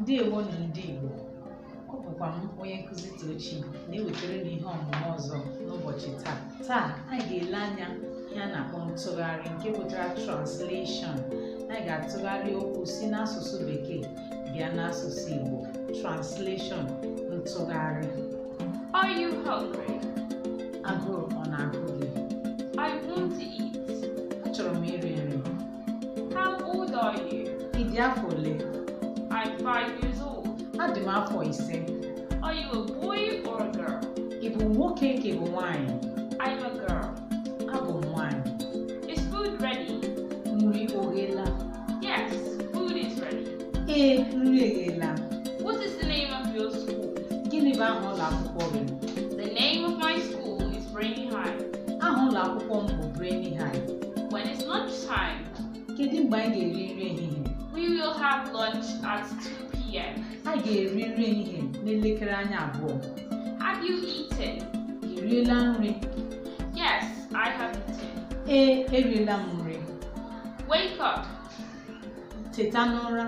Ndewo na ndị Igbo, ọ bụkwa m onye nkụzi Tochi na-ewetara m ihe ọmụmụ ọzọ n'ụbọchị taa. Taa anyị ga-ele anya ihe a na-akpọ ntụgharị nke pụtara translation. Anyị ga-atụgharị okwu si n'asụsụ Bekee bịa n'asụsụ Igbo. Translation, ntụgharị. Are you hungry? Agụụ ọ na-agụ gị? I want to eat. Achọrọ m iri nri. How old are you? Ị dị afọ ole? I'm 5 years old. Adị m afọ 5. Are you a boy or a girl? Ị bụ nwoke ka ị bụ nwanyị? I'm a girl. Abụ m nwanyị. Is food ready? Nri o ghela? Yes, food is ready. Ee, nri eghela. What is the name of your school? Gịnị bụ aha ụlọ akwụkwọ gị? The name of my school is Brainy High. Aha ụlọ akwụkwọ m bụ Brainy High. When it's lunch time, Kedu mgbe anyị ga-eri nri ehihie? we will have lunch at 2 p.m. Anyị ga-eri nri ehihie n'elekere anya 2. Have you eaten? Ị riela nri? Yes, I have eaten. Ee, eriela m nri. Wake up. Teta n'ụra.